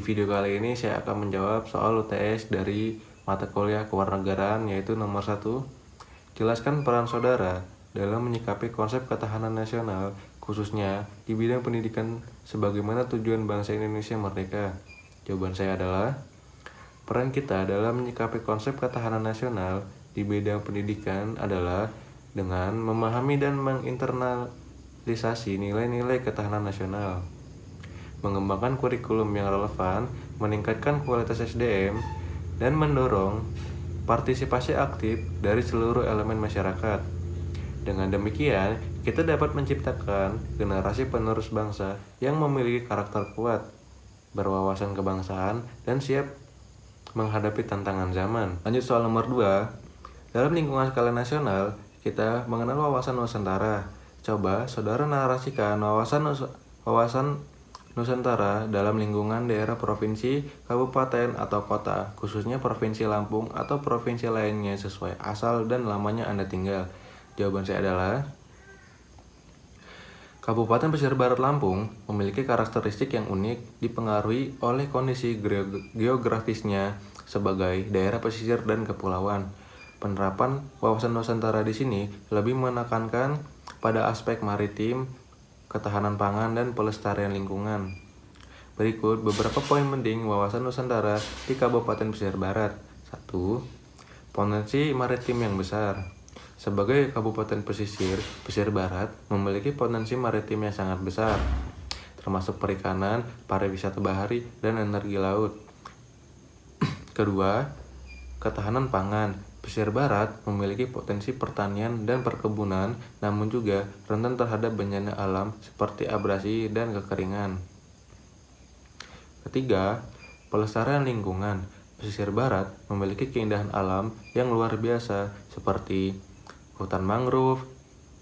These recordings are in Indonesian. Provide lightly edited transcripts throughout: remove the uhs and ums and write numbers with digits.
Di video kali ini saya akan menjawab soal UTS dari mata kuliah kewarganegaraan, yaitu nomor 1. Jelaskan peran saudara dalam menyikapi konsep ketahanan nasional, khususnya di bidang pendidikan sebagaimana tujuan bangsa Indonesia merdeka. Jawaban saya adalah, peran kita dalam menyikapi konsep ketahanan nasional di bidang pendidikan adalah dengan memahami dan menginternalisasi nilai-nilai ketahanan nasional, mengembangkan kurikulum yang relevan, meningkatkan kualitas SDM, dan mendorong partisipasi aktif dari seluruh elemen masyarakat. Dengan demikian, kita dapat menciptakan generasi penerus bangsa yang memiliki karakter kuat, berwawasan kebangsaan, dan siap menghadapi tantangan zaman. Lanjut soal nomor 2. Dalam lingkungan skala nasional, kita mengenal wawasan Nusantara. Coba saudara narasikan wawasan Nusantara dalam lingkungan daerah provinsi, kabupaten, atau kota, khususnya Provinsi Lampung atau provinsi lainnya sesuai asal dan lamanya Anda tinggal. Jawaban saya adalah, Kabupaten Pesisir Barat Lampung memiliki karakteristik yang unik dipengaruhi oleh kondisi geografisnya sebagai daerah pesisir dan kepulauan. Penerapan wawasan Nusantara di sini lebih menekankan pada aspek maritim, ketahanan pangan, dan pelestarian lingkungan. Berikut beberapa poin penting wawasan Nusantara di Kabupaten Pesisir Barat. 1. Potensi maritim yang besar. Sebagai Kabupaten Pesisir Barat memiliki potensi maritim yang sangat besar, termasuk perikanan, pariwisata bahari, dan energi laut. Kedua, ketahanan pangan. Pesisir Barat memiliki potensi pertanian dan perkebunan, namun juga rentan terhadap bencana alam seperti abrasi dan kekeringan. Ketiga, pelestarian lingkungan. Pesisir Barat memiliki keindahan alam yang luar biasa seperti hutan mangrove,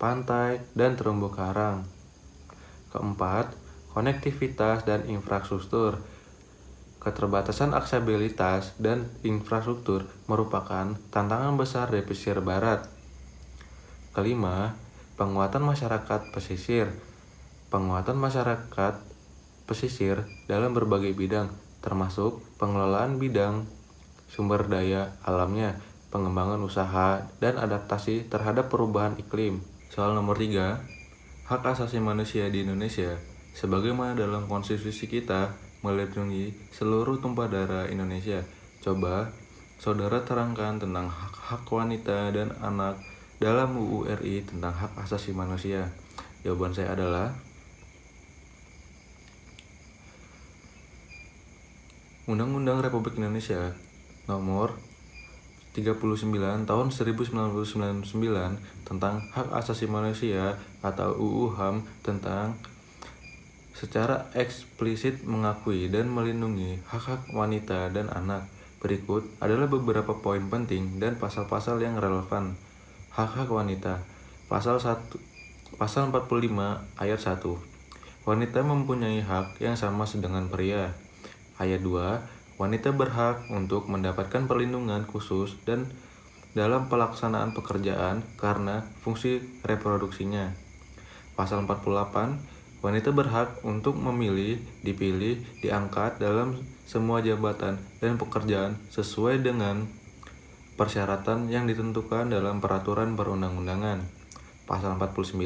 pantai, dan terumbu karang. Keempat, konektivitas dan infrastruktur. Keterbatasan aksesibilitas dan infrastruktur merupakan tantangan besar di pesisir barat. Kelima, penguatan masyarakat pesisir. Penguatan masyarakat pesisir dalam berbagai bidang, termasuk pengelolaan bidang sumber daya alamnya, pengembangan usaha, dan adaptasi terhadap perubahan iklim. Soal nomor 3, hak asasi manusia di Indonesia. Sebagaimana dalam konstitusi kita melindungi seluruh tumpah darah Indonesia. Coba saudara terangkan tentang hak-hak wanita dan anak dalam UU RI tentang hak asasi manusia. Jawaban saya adalah, Undang-Undang Republik Indonesia Nomor 39 tahun 1999 tentang hak asasi manusia atau UU HAM tentang secara eksplisit mengakui dan melindungi hak-hak wanita dan anak. Berikut adalah beberapa poin penting dan pasal-pasal yang relevan. Hak-hak wanita. Pasal 45 ayat 1. Wanita mempunyai hak yang sama dengan pria. Ayat 2. Wanita berhak untuk mendapatkan perlindungan khusus dan dalam pelaksanaan pekerjaan karena fungsi reproduksinya. Pasal 48. Wanita berhak untuk memilih, dipilih, diangkat dalam semua jabatan dan pekerjaan sesuai dengan persyaratan yang ditentukan dalam peraturan perundang-undangan. Pasal 49.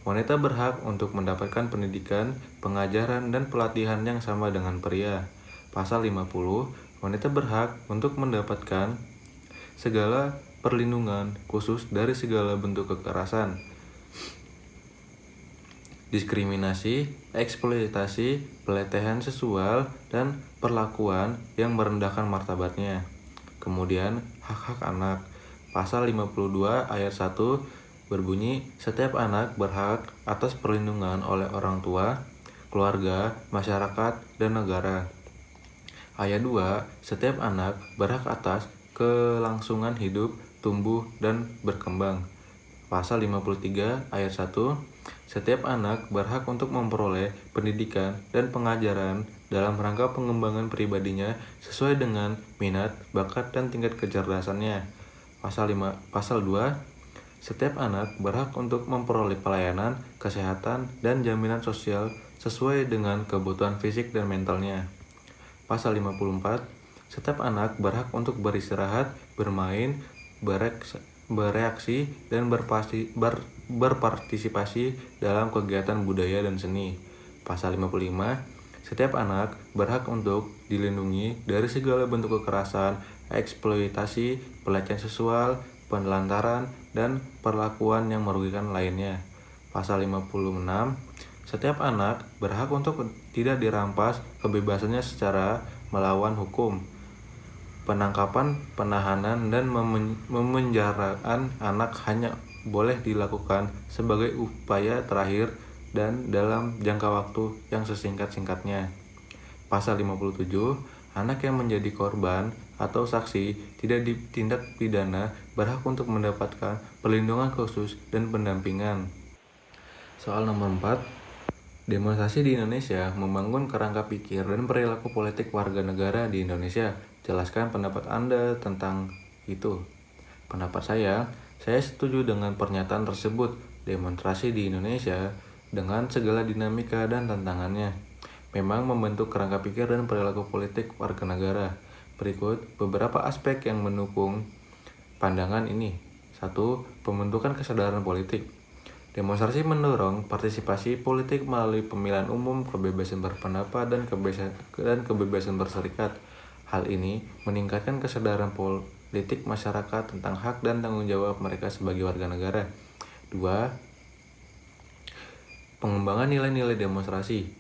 Wanita berhak untuk mendapatkan pendidikan, pengajaran, dan pelatihan yang sama dengan pria. Pasal 50. Wanita berhak untuk mendapatkan segala perlindungan khusus dari segala bentuk kekerasan, diskriminasi, eksploitasi, pelecehan seksual, dan perlakuan yang merendahkan martabatnya. Kemudian, hak-hak anak. Pasal 52 ayat 1 berbunyi, setiap anak berhak atas perlindungan oleh orang tua, keluarga, masyarakat, dan negara. Ayat 2, setiap anak berhak atas kelangsungan hidup, tumbuh, dan berkembang. Pasal 53 ayat 1, setiap anak berhak untuk memperoleh pendidikan dan pengajaran dalam rangka pengembangan pribadinya sesuai dengan minat, bakat, dan tingkat kecerdasannya. Pasal 2, setiap anak berhak untuk memperoleh pelayanan, kesehatan, dan jaminan sosial sesuai dengan kebutuhan fisik dan mentalnya. Pasal 54, setiap anak berhak untuk beristirahat, bermain, bereaksi, dan berpartisipasi dalam kegiatan budaya dan seni. Pasal 55, setiap anak berhak untuk dilindungi dari segala bentuk kekerasan, eksploitasi, pelecehan seksual, penelantaran, dan perlakuan yang merugikan lainnya. Pasal 56, setiap anak berhak untuk tidak dirampas kebebasannya secara melawan hukum. Penangkapan, penahanan, dan memenjaraan anak hanya boleh dilakukan sebagai upaya terakhir dan dalam jangka waktu yang sesingkat-singkatnya. Pasal 57, anak yang menjadi korban atau saksi tidak ditindak pidana berhak untuk mendapatkan perlindungan khusus dan pendampingan. Soal nomor 4, demonstrasi di Indonesia membangun kerangka pikir dan perilaku politik warga negara di Indonesia. Jelaskan pendapat Anda tentang itu. Pendapat saya setuju dengan pernyataan tersebut. Demonstrasi di Indonesia dengan segala dinamika dan tantangannya memang membentuk kerangka pikir dan perilaku politik warga negara. Berikut beberapa aspek yang mendukung pandangan ini. 1. Pembentukan kesadaran politik. Demonstrasi mendorong partisipasi politik melalui pemilihan umum, kebebasan berpendapat, dan kebebasan berserikat. Hal ini meningkatkan kesadaran politik masyarakat tentang hak dan tanggung jawab mereka sebagai warga negara. 2. Pengembangan nilai-nilai demonstrasi.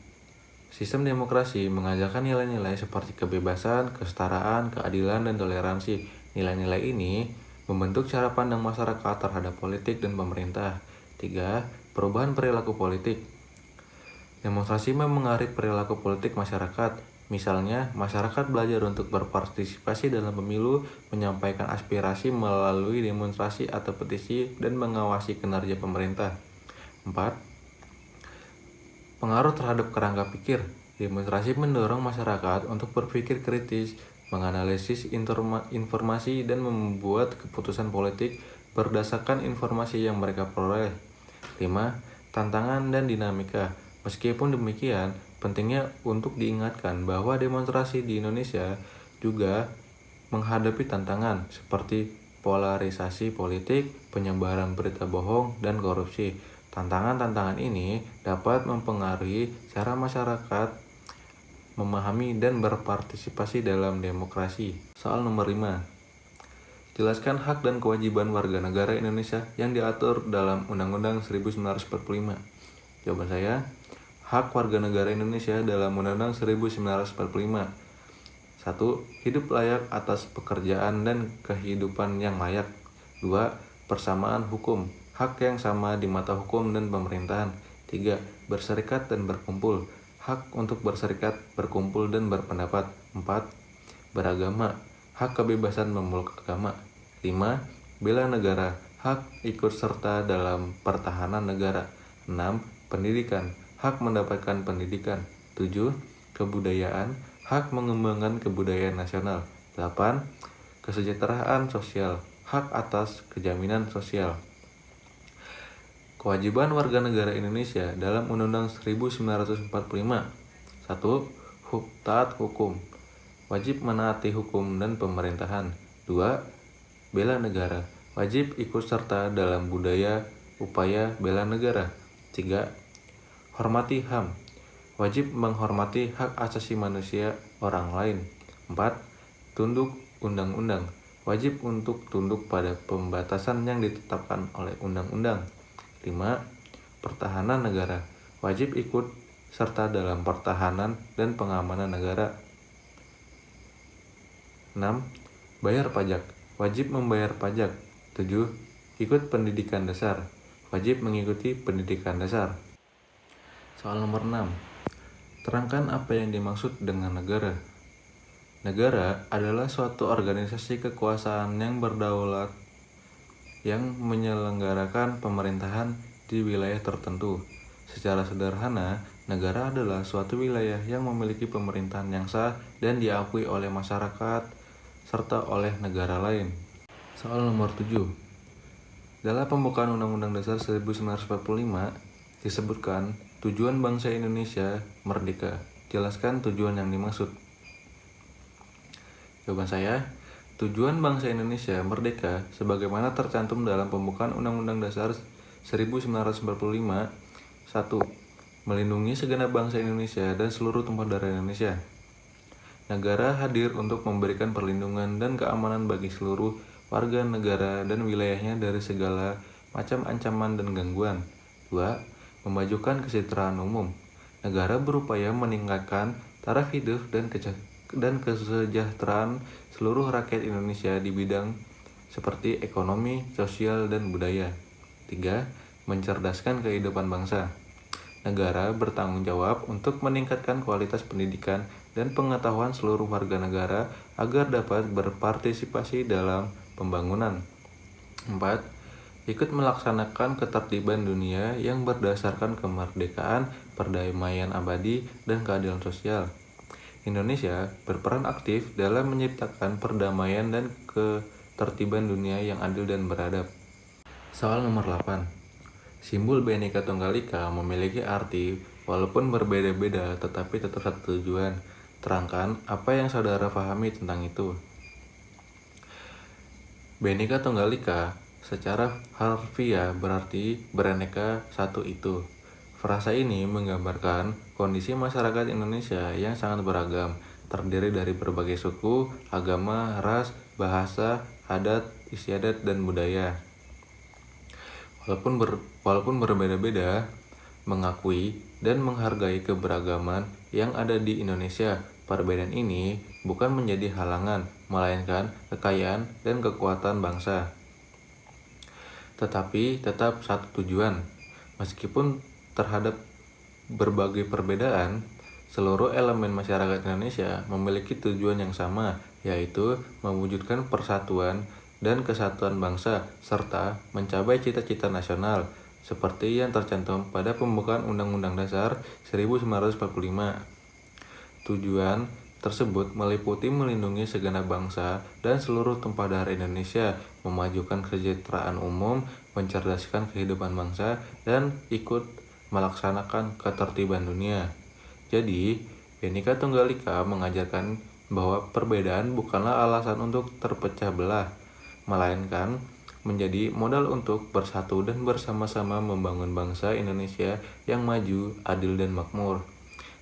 Sistem demokrasi mengajarkan nilai-nilai seperti kebebasan, kesetaraan, keadilan, dan toleransi. Nilai-nilai ini membentuk cara pandang masyarakat terhadap politik dan pemerintah. 3. Perubahan perilaku politik. Demonstrasi memengaruhi perilaku politik masyarakat. Misalnya, masyarakat belajar untuk berpartisipasi dalam pemilu, menyampaikan aspirasi melalui demonstrasi atau petisi, dan mengawasi kinerja pemerintah. 4. Pengaruh terhadap kerangka pikir. Demonstrasi mendorong masyarakat untuk berpikir kritis, menganalisis informasi, dan membuat keputusan politik berdasarkan informasi yang mereka peroleh. 5. Tantangan dan dinamika. Meskipun demikian, pentingnya untuk diingatkan bahwa demonstrasi di Indonesia juga menghadapi tantangan seperti polarisasi politik, penyebaran berita bohong, dan korupsi. Tantangan-tantangan ini dapat mempengaruhi cara masyarakat memahami dan berpartisipasi dalam demokrasi. Soal nomor 5. Jelaskan hak dan kewajiban warga negara Indonesia yang diatur dalam Undang-Undang 1945. Jawaban saya, hak warga negara Indonesia dalam Undang-Undang 1945. 1. Hidup layak atas pekerjaan dan kehidupan yang layak. 2. Persamaan hukum, hak yang sama di mata hukum dan pemerintahan. 3. Berserikat dan berkumpul, hak untuk berserikat, berkumpul, dan berpendapat. 4. Beragama, hak kebebasan memeluk agama. 5. Bela negara, hak ikut serta dalam pertahanan negara. 6. Pendidikan, hak mendapatkan pendidikan. 7. Kebudayaan, hak mengembangkan kebudayaan nasional. 8. Kesejahteraan sosial, hak atas kejaminan sosial. Kewajiban warga negara Indonesia dalam Undang-Undang 1945. 1. Taat hukum, wajib menaati hukum dan pemerintahan. 2. Bela negara, wajib ikut serta dalam budaya upaya bela negara. 3. Hormati HAM, wajib menghormati hak asasi manusia orang lain. 4. Tunduk undang-undang, wajib untuk tunduk pada pembatasan yang ditetapkan oleh undang-undang. 5. Pertahanan negara, wajib ikut serta dalam pertahanan dan pengamanan negara. 6. Bayar pajak, wajib membayar pajak. 7. Ikut pendidikan dasar, wajib mengikuti pendidikan dasar. Soal nomor 6. Terangkan apa yang dimaksud dengan negara. Negara adalah suatu organisasi kekuasaan yang berdaulat yang menyelenggarakan pemerintahan di wilayah tertentu. Secara sederhana, negara adalah suatu wilayah yang memiliki pemerintahan yang sah dan diakui oleh masyarakat serta oleh negara lain. Soal nomor 7. Dalam pembukaan Undang-Undang Dasar 1945 disebutkan tujuan bangsa Indonesia merdeka. Jelaskan tujuan yang dimaksud. Jawaban saya, tujuan bangsa Indonesia merdeka sebagaimana tercantum dalam pembukaan Undang-Undang Dasar 1945. 1. Melindungi segenap bangsa Indonesia dan seluruh tumpah darah Indonesia. Negara hadir untuk memberikan perlindungan dan keamanan bagi seluruh warga negara dan wilayahnya dari segala macam ancaman dan gangguan. 2. Memajukan kesejahteraan umum. Negara berupaya meningkatkan taraf hidup dan kesejahteraan seluruh rakyat Indonesia di bidang seperti ekonomi, sosial, dan budaya. 3. Mencerdaskan kehidupan bangsa. Negara bertanggung jawab untuk meningkatkan kualitas pendidikan dan pengetahuan seluruh warga negara agar dapat berpartisipasi dalam pembangunan. 4. Ikut melaksanakan ketertiban dunia yang berdasarkan kemerdekaan, perdamaian abadi, dan keadilan sosial. Indonesia berperan aktif dalam menciptakan perdamaian dan ketertiban dunia yang adil dan beradab. Soal nomor 8. Simbol Bhinneka Tunggal Ika memiliki arti walaupun berbeda-beda tetapi tetap satu tujuan. Terangkan apa yang saudara pahami tentang itu. Bhinneka Tunggal Ika secara harfiah berarti beraneka satu itu. Frasa ini menggambarkan kondisi masyarakat Indonesia yang sangat beragam, terdiri dari berbagai suku, agama, ras, bahasa, adat, istiadat, dan budaya. Walaupun berbeda-beda, mengakui dan menghargai keberagaman yang ada di Indonesia. Perbedaan ini bukan menjadi halangan, melainkan kekayaan dan kekuatan bangsa. Tetapi tetap satu tujuan. Meskipun terhadap berbagai perbedaan, seluruh elemen masyarakat Indonesia memiliki tujuan yang sama, yaitu mewujudkan persatuan dan kesatuan bangsa, serta mencapai cita-cita nasional, seperti yang tercantum pada pembukaan Undang-Undang Dasar 1945. Tujuan tersebut meliputi melindungi segenap bangsa dan seluruh tumpah darah Indonesia, memajukan kesejahteraan umum, mencerdaskan kehidupan bangsa, dan ikut melaksanakan ketertiban dunia. Jadi, Bhinneka Tunggal Ika mengajarkan bahwa perbedaan bukanlah alasan untuk terpecah belah, melainkan menjadi modal untuk bersatu dan bersama-sama membangun bangsa Indonesia yang maju, adil, dan makmur.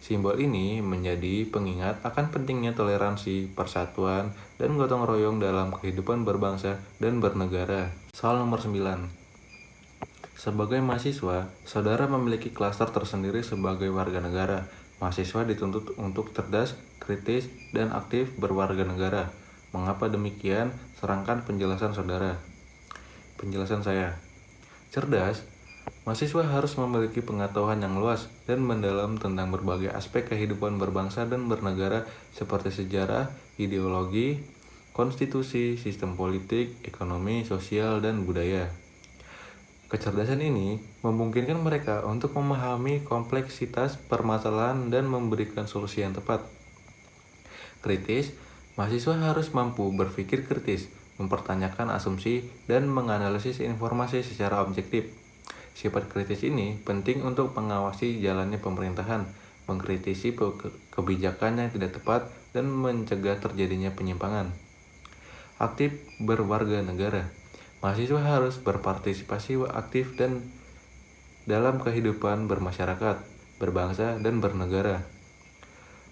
Simbol ini menjadi pengingat akan pentingnya toleransi, persatuan, dan gotong royong dalam kehidupan berbangsa dan bernegara. Soal nomor 9. Sebagai mahasiswa, saudara memiliki klaster tersendiri sebagai warga negara. Mahasiswa dituntut untuk cerdas, kritis, dan aktif berwarga negara. Mengapa demikian? Serangkan penjelasan saudara. Penjelasan saya. Cerdas, mahasiswa harus memiliki pengetahuan yang luas dan mendalam tentang berbagai aspek kehidupan berbangsa dan bernegara seperti sejarah, ideologi, konstitusi, sistem politik, ekonomi, sosial, dan budaya. Kecerdasan ini memungkinkan mereka untuk memahami kompleksitas permasalahan dan memberikan solusi yang tepat. Kritis, mahasiswa harus mampu berpikir kritis, mempertanyakan asumsi, dan menganalisis informasi secara objektif. Sifat kritis ini penting untuk mengawasi jalannya pemerintahan, mengkritisi kebijakan yang tidak tepat, dan mencegah terjadinya penyimpangan. Aktif berwarga negara. Mahasiswa harus berpartisipasi aktif dan dalam kehidupan bermasyarakat, berbangsa, dan bernegara.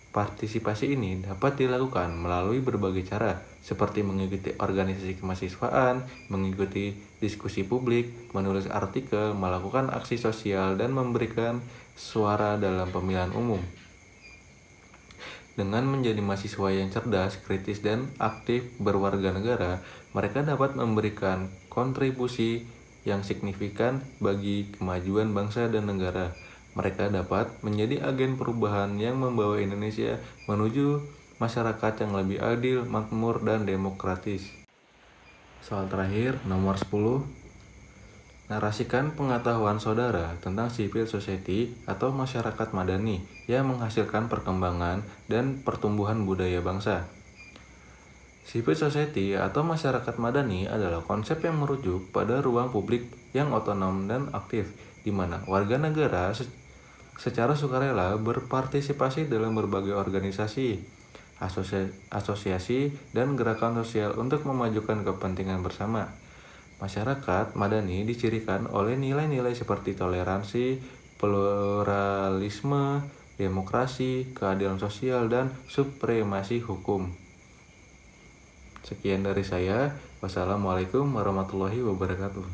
Partisipasi ini dapat dilakukan melalui berbagai cara, seperti mengikuti organisasi kemahasiswaan, mengikuti diskusi publik, menulis artikel, melakukan aksi sosial, dan memberikan suara dalam pemilihan umum. Dengan menjadi mahasiswa yang cerdas, kritis, dan aktif berwarga negara, mereka dapat memberikan kontribusi yang signifikan bagi kemajuan bangsa dan negara. Mereka dapat menjadi agen perubahan yang membawa Indonesia menuju masyarakat yang lebih adil, makmur, dan demokratis. Soal terakhir, nomor 10. Narasikan pengetahuan saudara tentang civil society atau masyarakat madani yang menghasilkan perkembangan dan pertumbuhan budaya bangsa. Civil society atau masyarakat madani adalah konsep yang merujuk pada ruang publik yang otonom dan aktif, di mana warga negara secara sukarela berpartisipasi dalam berbagai organisasi, asosiasi, dan gerakan sosial untuk memajukan kepentingan bersama. Masyarakat madani dicirikan oleh nilai-nilai seperti toleransi, pluralisme, demokrasi, keadilan sosial, dan supremasi hukum. Sekian dari saya. Wassalamualaikum warahmatullahi wabarakatuh.